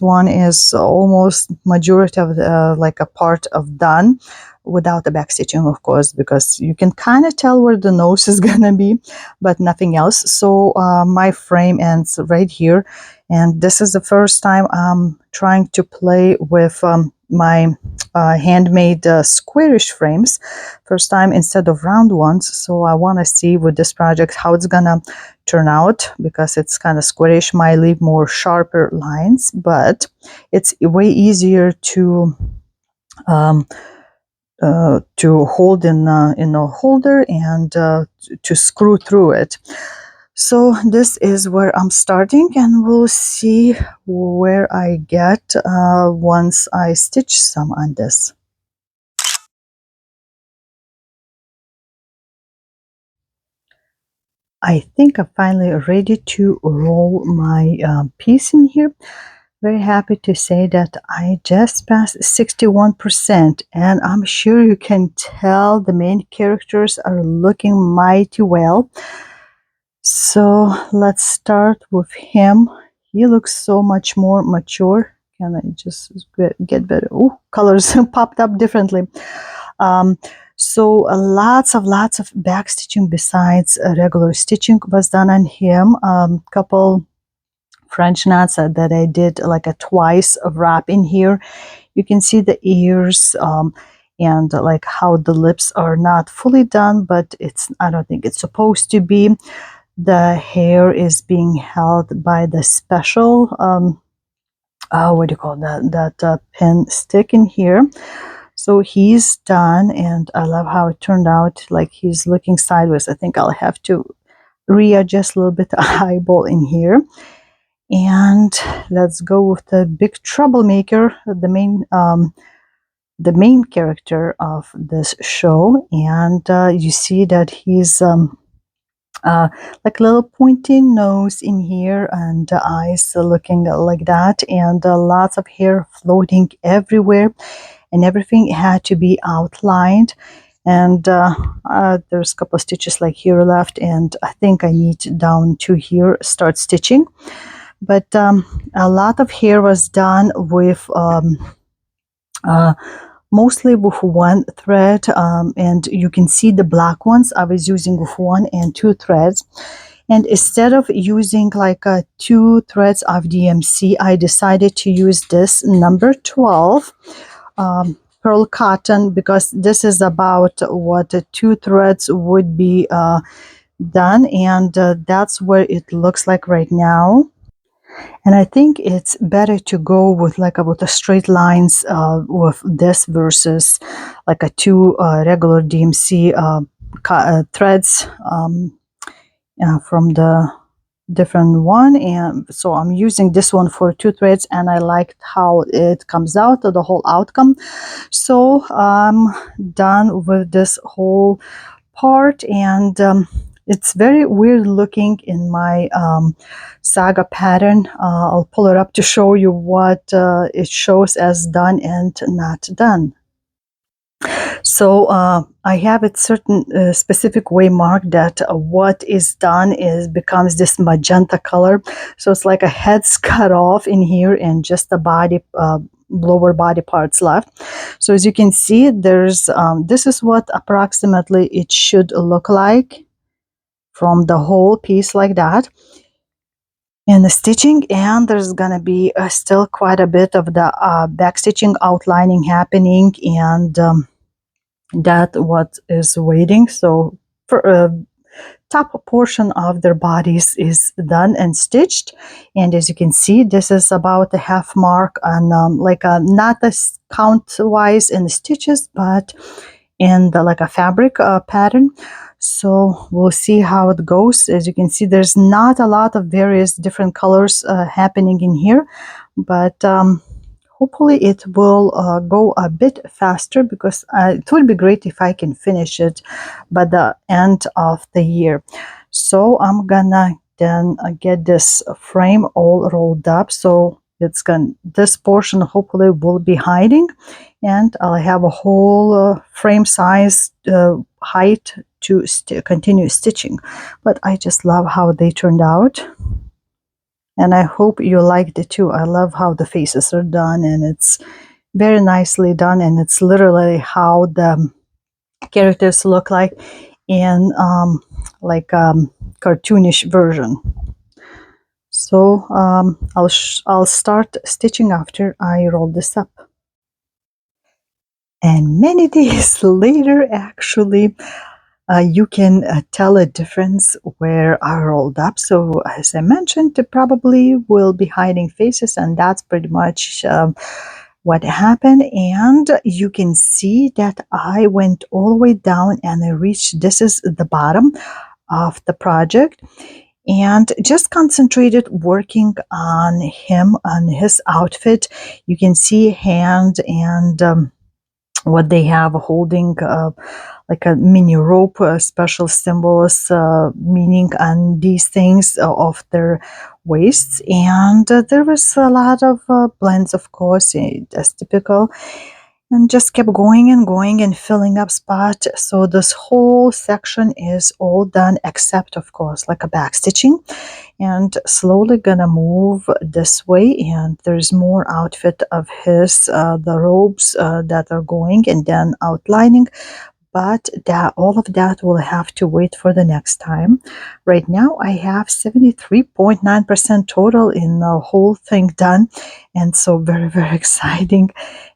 one is almost majority of like a part of done without the back stitching, of course, because you can kind of tell where the nose is gonna be, but nothing else. So my frame ends right here, and this is the first time I'm trying to play with my handmade squarish frames, first time instead of round ones. So I want to see with this project how it's gonna turn out, because it's kind of squarish, might leave more sharper lines, but it's way easier to hold in a holder and to screw through it. So this is where I'm starting, and we'll see where I get once I stitch some on this. I think I'm finally ready to roll my piece in here. Very happy to say that I just passed 61%, and I'm sure you can tell the main characters are looking mighty well. So let's start with him. He looks so much more mature. Can I just get better? Oh, colors popped up differently. So lots of back stitching besides regular stitching was done on him. Couple French knots that I did like a twice of wrap in here. You can see the ears and like how the lips are not fully done, but I don't think it's supposed to be. The hair is being held by the special what do you call that pin stick in here. So he's done, and I love how it turned out. Like he's looking sideways. I think I'll have to readjust a little bit the eyeball in here. And let's go with the big troublemaker, the main character of this show. And you see that he's like little pointy nose in here, and the eyes looking like that, and lots of hair floating everywhere, and everything had to be outlined. And there's a couple of stitches like here left, and I think I need down to here start stitching. But a lot of hair was done with mostly with one thread, and you can see the black ones I was using with 1 and 2 threads. And instead of using like 2 threads of DMC, I decided to use this number 12 pearl cotton, because this is about what 2 threads would be done, and that's where it looks like right now. And I think it's better to go with like about the straight lines with this versus like a 2 regular DMC threads from the different one. And so I'm using this one for 2 threads, and I liked how it comes out, the whole outcome. So I'm done with this whole part, and it's very weird looking in my saga pattern. I'll pull it up to show you what it shows as done and not done. So I have it certain specific way marked that what is done is becomes this magenta color. So it's like a head's cut off in here and just the body, lower body parts left. So as you can see, there's this is what approximately it should look like from the whole piece like that. And the stitching, and there's gonna be still quite a bit of the back stitching outlining happening, and that what is waiting. So for top portion of their bodies is done and stitched, and as you can see, this is about a half mark on like not as count wise in the stitches, but in the like a fabric pattern. So we'll see how it goes. As you can see, there's not a lot of various different colors happening in here, but hopefully it will go a bit faster, because it would be great if I can finish it by the end of the year. So I'm gonna then get this frame all rolled up, so it's gonna, this portion hopefully will be hiding, and I'll have a whole frame size height to continue stitching. But I just love how they turned out, and I hope you liked it too. I love how the faces are done, and it's very nicely done, and it's literally how the characters look like in like cartoonish version. So I'll start stitching after I roll this up. And many days later, actually, you can tell a difference where I rolled up. So as I mentioned, it probably will be hiding faces, and that's pretty much what happened. And you can see that I went all the way down and I reached, this is the bottom of the project, and just concentrated working on him, on his outfit. You can see hand and what they have holding like a mini rope, special symbols, meaning on these things of their waists. And there was a lot of blends, of course, as typical, and just kept going and filling up spot. So this whole section is all done except, of course, like a back stitching, and slowly gonna move this way, and there's more outfit of his, the robes that are going, and then outlining, but that all of that will have to wait for the next time. Right now I have 73.9% total in the whole thing done, and so very exciting.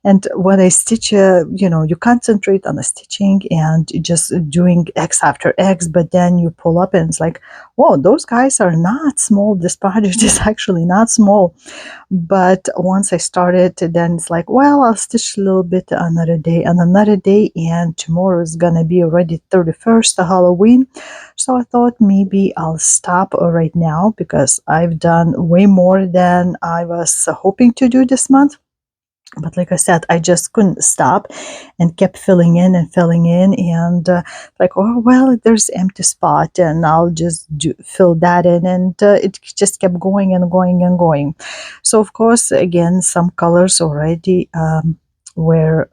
And when I stitch, you concentrate on the stitching and just doing X after X, but then you pull up and it's like, whoa, those guys are not small. This project is actually not small. But once I started, then it's like, well, I'll stitch a little bit another day and another day, and tomorrow is gonna be already 31st, Halloween. So I thought maybe I'll stop right now, because I've done way more than I was hoping to do this month. But like I said, I just couldn't stop and kept filling in and filling in, and like, oh well, there's empty spot and I'll just fill that in, and it just kept going and going and going. So of course, again, some colors already were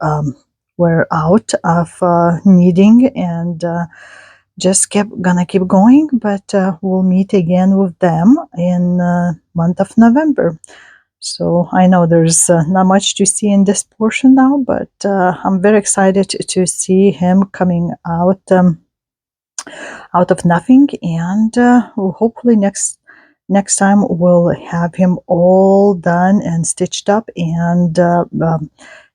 out of needing, and just gonna keep going. But we'll meet again with them in month of November. So I know there's not much to see in this portion now, but I'm very excited to see him coming out of nothing, and hopefully next time we'll have him all done and stitched up and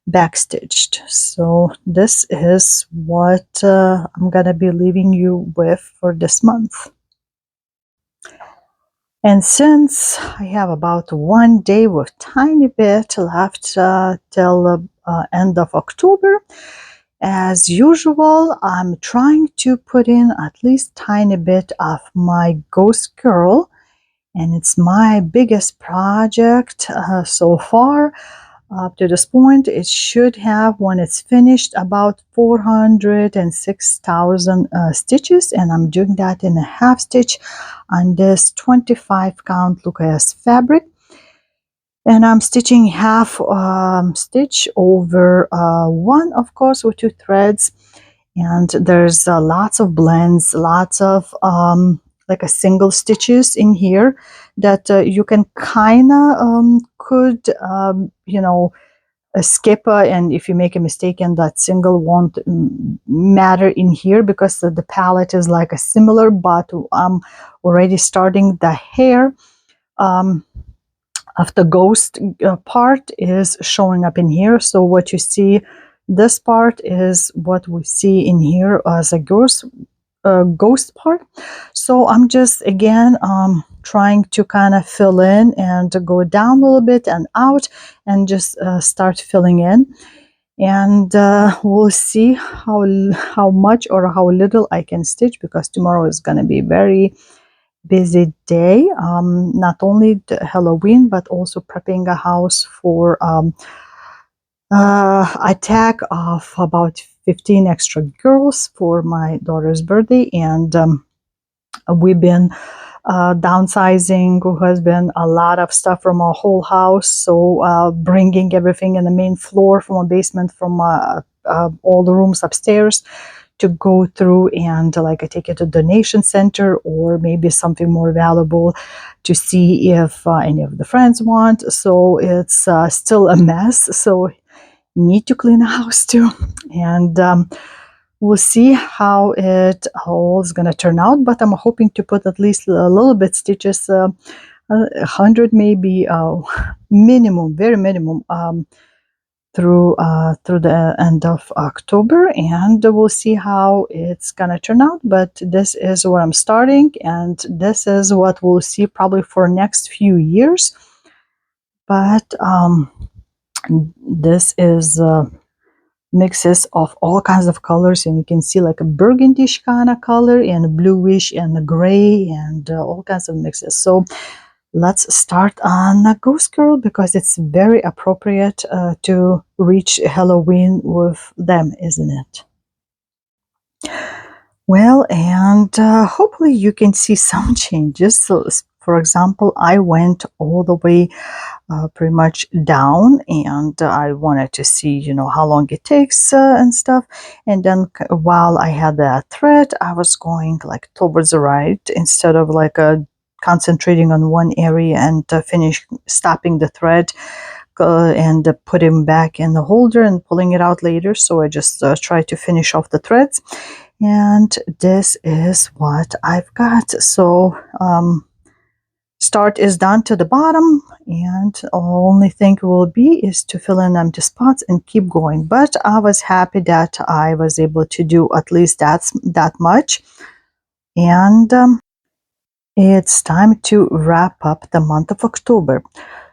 backstitched. So this is what I'm gonna be leaving you with for this month. And since I have about one day with tiny bit left till end of October, as usual, I'm trying to put in at least tiny bit of my Ghost Girl, and it's my biggest project so far. Up to this point, it should have, when it's finished, about 406,000 stitches, and I'm doing that in a half stitch on this 25 count Lucas fabric. And I'm stitching half stitch over one, of course, with 2 threads. And there's lots of blends, lots of like a single stitches in here that you can kind of could skip, and if you make a mistake, and that single won't matter in here because the palette is like a similar, but I'm already starting the hair of the ghost part is showing up in here. So what you see, this part is what we see in here as a ghost part. So I'm just again trying to kind of fill in and to go down a little bit and out and just start filling in, and we'll see how much or how little I can stitch, because tomorrow is going to be very busy day, not only the Halloween but also prepping a house for attack of about 15 extra girls for my daughter's birthday. And we've been downsizing. Has been a lot of stuff from our whole house, so bringing everything in the main floor from a basement, from all the rooms upstairs, to go through and like I take it to donation center or maybe something more valuable to see if any of the friends want. So it's still a mess, so need to clean the house too. And we'll see how it all is going to turn out, but I'm hoping to put at least a little bit stitches, 100 maybe, minimum, very minimum, through the end of October, and we'll see how it's gonna turn out. But this is where I'm starting, and this is what we'll see probably for next few years. But this is mixes of all kinds of colors, and you can see like a burgundish kind of color and a bluish and a gray and all kinds of mixes. So let's start on a Ghost Girl, because it's very appropriate to reach Halloween with them, isn't it? Well, and hopefully you can see some changes. So, for example, I went all the way pretty much down, and I wanted to see, how long it takes and stuff. And then while I had that thread, I was going like towards the right instead of like concentrating on one area and stopping the thread and putting back in the holder and pulling it out later. So I just tried to finish off the threads, and this is what I've got. So start is done to the bottom, and only thing will be is to fill in empty spots and keep going. But I was happy that I was able to do at least that much. And it's time to wrap up the month of October.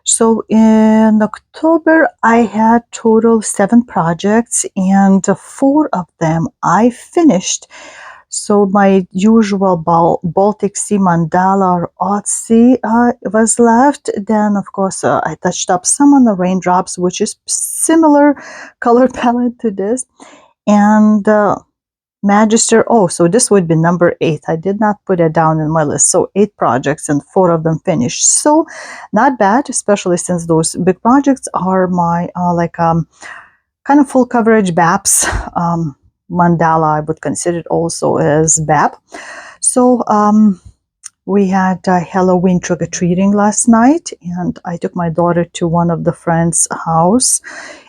So in October, I had total 7 projects, and 4 of them I finished. So my usual Baltic Sea mandala or Odd Sea was left. Then, of course, I touched up some on the raindrops, which is similar color palette to this. And Magister, so this would be number 8. I did not put it down in my list. So 8 projects and 4 of them finished. So not bad, especially since those big projects are my kind of full coverage BAPs. Mandala, I would consider it also as BAP. So we had Halloween trick-or-treating last night, and I took my daughter to one of the friends' house,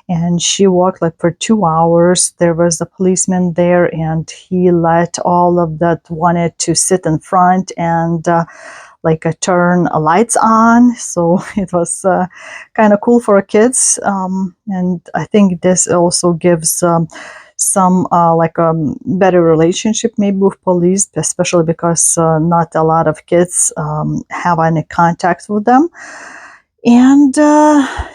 and she walked like for 2 hours. There was a policeman there, and he let all of that wanted to sit in front and turn lights on. So it was kind of cool for kids, and I think this also gives some better relationship maybe with police, especially because not a lot of kids have any contact with them. And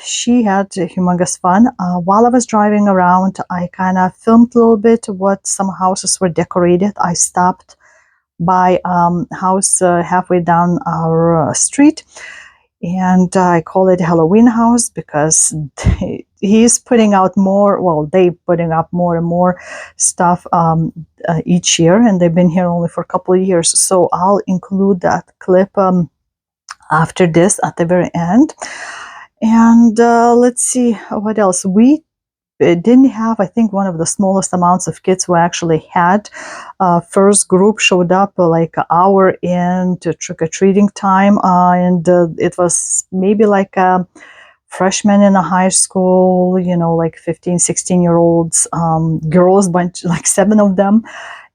she had humongous fun. While I was driving around, I kind of filmed a little bit what some houses were decorated. I stopped by house halfway down our street, And I call it Halloween house because he's putting out more, well, they putting up more and more stuff each year, and they've been here only for a couple of years. So I'll include that clip after this at the very end. And let's see what else. We didn't have, I think, one of the smallest amounts of kids we actually had. First group showed up like an hour into trick-or-treating time, and it was maybe like a freshman in a high school, like 15, 16-year-olds, girls, bunch, like 7 of them.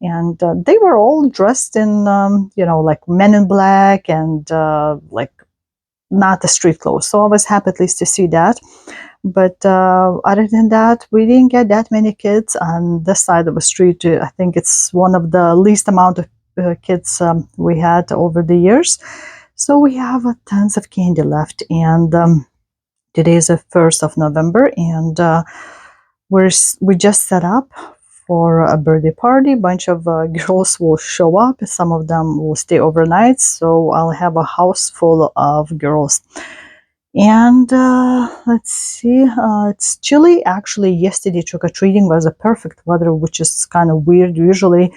And they were all dressed in, like Men in Black and like not the street clothes. So I was happy at least to see that. But other than that, we didn't get that many kids on this side of the street. I think it's one of the least amount of kids we had over the years. So we have tons of candy left. And today is the 1st of November, and we just set up for a birthday party. A bunch of girls will show up. Some of them will stay overnight. So I'll have a house full of girls. And let's see, it's chilly. Actually, yesterday trick-or-treating was a perfect weather, which is kind of weird. Usually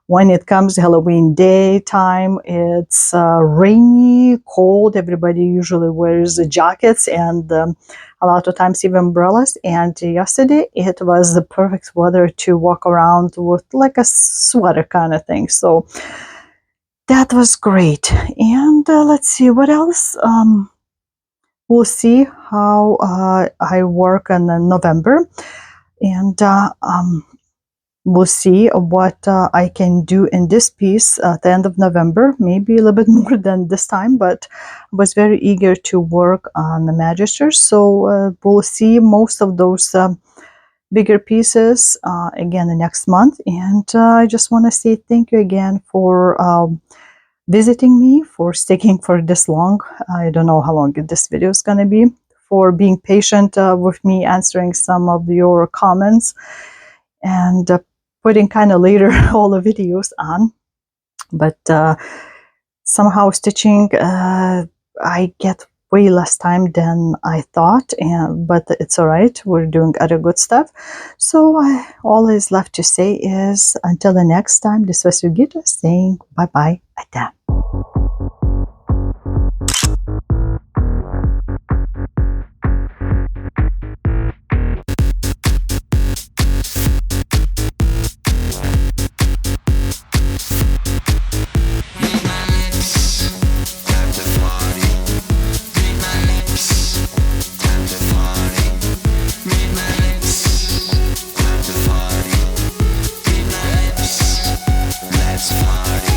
when it comes Halloween day time, it's rainy, cold. Everybody usually wears jackets and a lot of times even umbrellas. And yesterday it was the perfect weather to walk around with like a sweater kind of thing. So that was great. And let's see what else. We'll see how I work in November, and we'll see what I can do in this piece at the end of November, maybe a little bit more than this time, but I was very eager to work on the Magister, so we'll see most of those bigger pieces again the next month. And I just want to say thank you again for visiting me, for sticking for this long. I don't know how long this video is going to be, for being patient with me answering some of your comments, and putting kind of later all the videos on. But somehow stitching, I get way less time than I thought, but it's all right. We're doing other good stuff. So all is left to say is until the next time, this was Jurgita saying bye-bye. Ata. Let's party.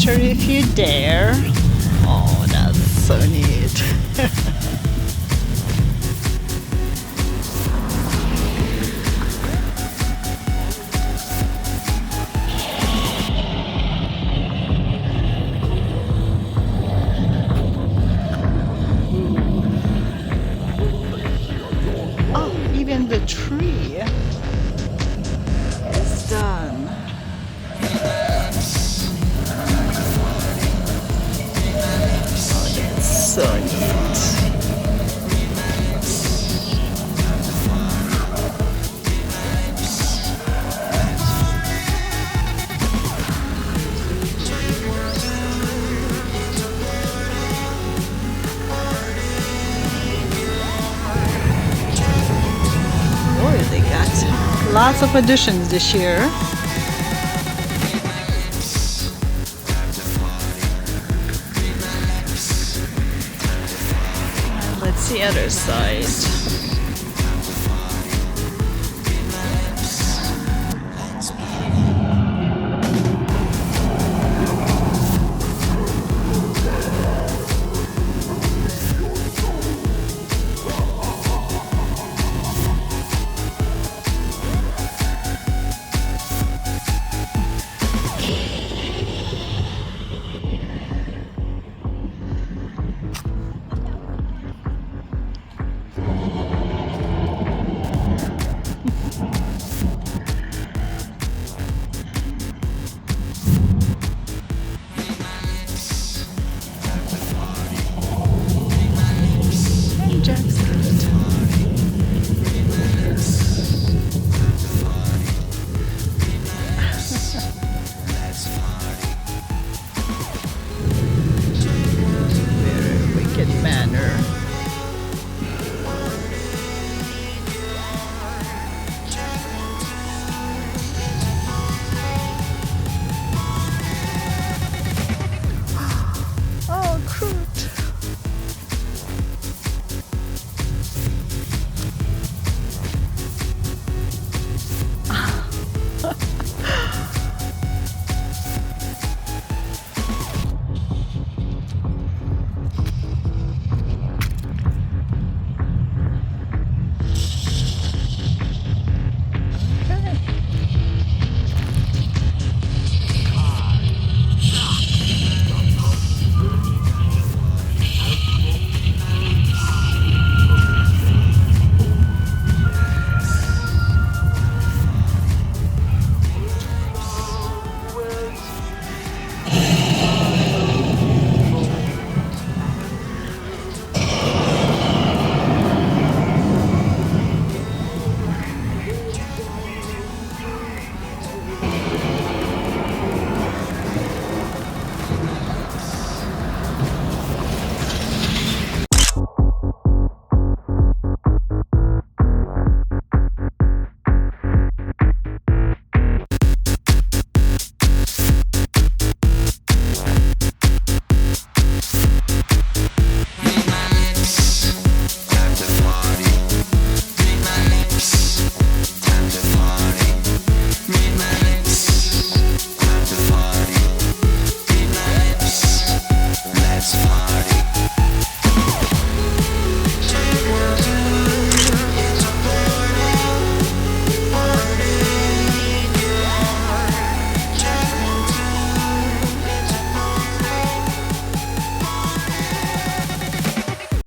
picture if you dare. Oh, that's so neat. Oh, even the tree is done. Oh, that's so neat. Boy, they got lots of additions this year. Let's see other side.